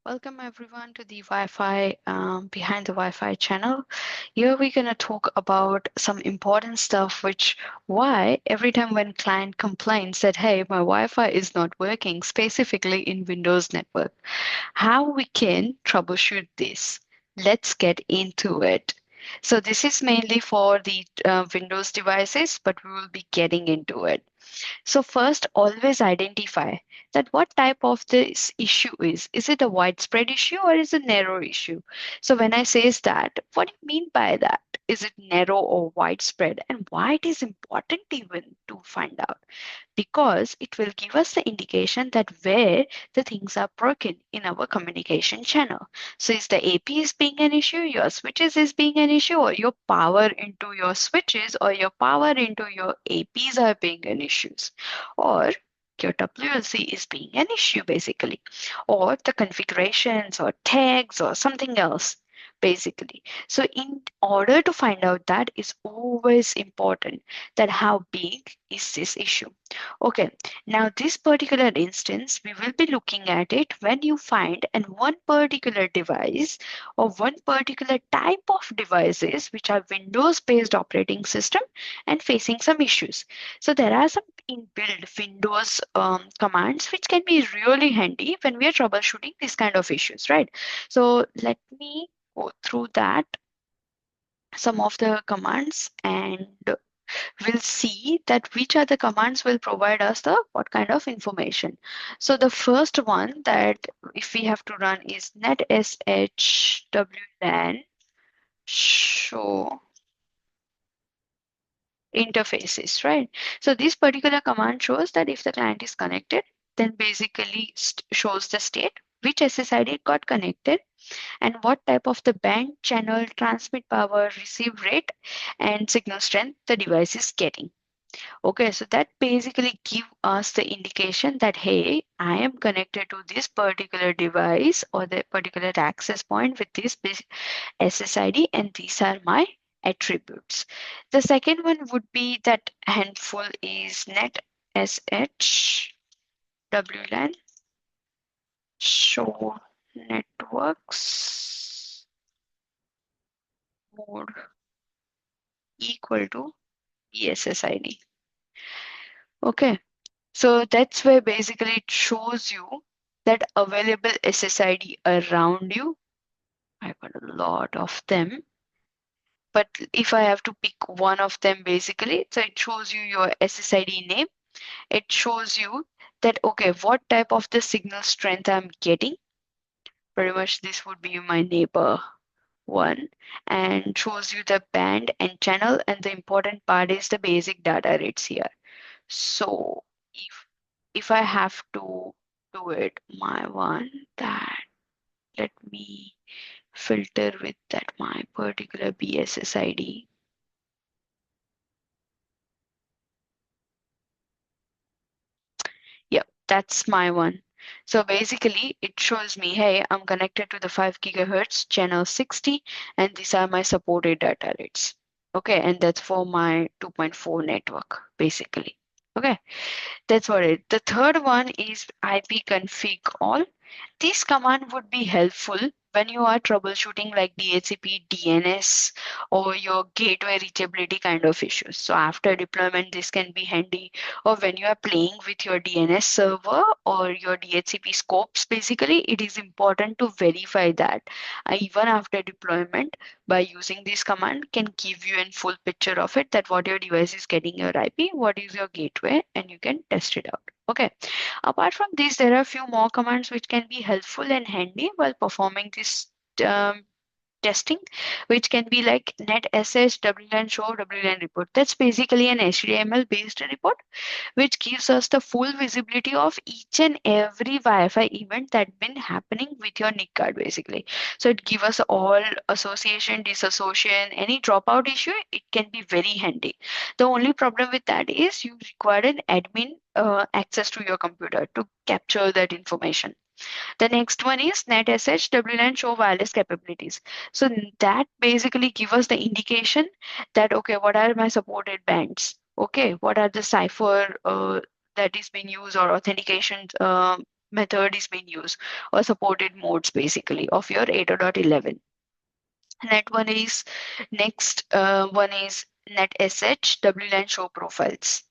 Welcome everyone to the Wi-Fi Behind the Wi-Fi channel. Here we're gonna talk about some important stuff, which why every time when client complains that hey, my Wi-Fi is not working, specifically in Windows network, how we can troubleshoot this. Let's get into it. So this is mainly for the Windows devices, but we will be getting into it. So first, always identify that what type of this issue is. Is it a widespread issue or is it a narrow issue? So when I says that, what do you mean by that? Is it narrow or widespread? And why it is important even to find out? Because it will give us the indication that where the things are broken in our communication channel. So is the AP is being an issue, your switches is being an issue, or your power into your switches or your power into your APs are being an issues, or your WLC is being an issue basically, or the configurations or tags or something else basically. So in order to find out that is always important that how big is this issue. Okay, now this particular instance, we will be looking at it when you find an one particular device or one particular type of devices which are Windows-based operating system and facing some issues. So there are some inbuilt Windows commands which can be really handy when we are troubleshooting these kind of issues, right? So let me go through that, some of the commands, and we'll see that which are the commands will provide us the what kind of information. So the first one that if we have to run is netshwlan show interfaces, right? So this particular command shows that if the client is connected, then basically shows the state, which SSID got connected, and what type of the band, channel, transmit power, receive rate, and signal strength the device is getting. Okay, so that basically give us the indication that, hey, I am connected to this particular device or the particular access point with this SSID, and these are my attributes. The second one would be that handful is net SHWLAN show networks mode equal to SSID. Okay, so that's where basically it shows you that available SSID around you. I've got a lot of them, but if I have to pick one of them basically, so it shows you your SSID name. It shows you that, okay, what type of the signal strength I'm getting. Pretty much this would be my neighbor one, and shows you the band and channel, and the important part is the basic data rates here. So if I have to do it, my one that let me filter with that my particular BSSID. Yep, that's my one. So basically it shows me, hey, I'm connected to the 5 gigahertz channel 60, and these are my supported data rates. Okay, and that's for my 2.4 network basically. Okay, that's what it. The third one is ipconfig all. This command would be helpful when you are troubleshooting like DHCP, DNS, or your gateway reachability kind of issues. So after deployment, this can be handy. Or when you are playing with your DNS server or your DHCP scopes, basically, it is important to verify that even after deployment, by using this command can give you a full picture of it, that what your device is getting your IP, what is your gateway, and you can test it out. Okay. Apart from this, there are a few more commands which can be helpful and handy while performing this testing, which can be like net sh wlan show wlan report. That's basically an HTML based report which gives us the full visibility of each and every Wi-Fi event that's been happening with your NIC card basically. So it gives us all association, disassociation, any dropout issue, it can be very handy. The only problem with that is you require an admin access to your computer to capture that information. The next one is NetSH WLAN show wireless capabilities. So that basically give us the indication that, okay, what are my supported bands? Okay, what are the cipher that is being used or authentication method is being used or supported modes basically of your 8.11. Net one is one is net sh wlan show profiles.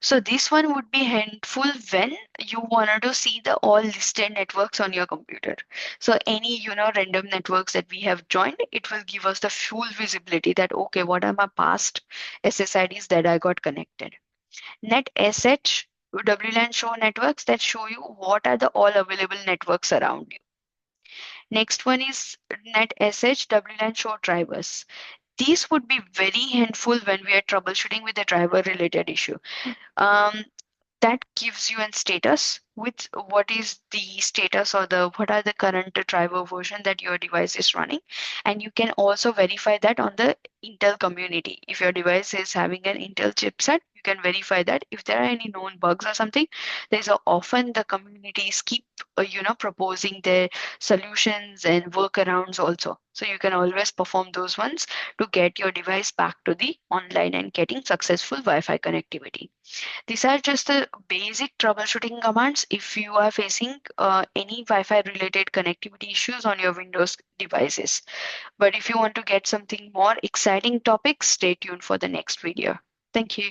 So this one would be helpful when you wanted to see the all listed networks on your computer. So any, random networks that we have joined, it will give us the full visibility that, okay, what are my past SSIDs that I got connected. Net SH WLAN show networks that show you what are the all available networks around you. Next one is net SH WLAN show drivers. These would be very helpful when we are troubleshooting with a driver related issue. Um, that gives you a status with what is the status or what are the current driver version that your device is running, and you can also verify that on the Intel community. If your device is having an Intel chipset, you can verify that if there are any known bugs or something. There's often the communities keep proposing their solutions and workarounds also, so you can always perform those ones to get your device back to the online and getting successful Wi-Fi connectivity. These are just the basic troubleshooting commands if you are facing any Wi-Fi related connectivity issues on your Windows devices. But if you want to get something more exciting topics, stay tuned for the next video. Thank you.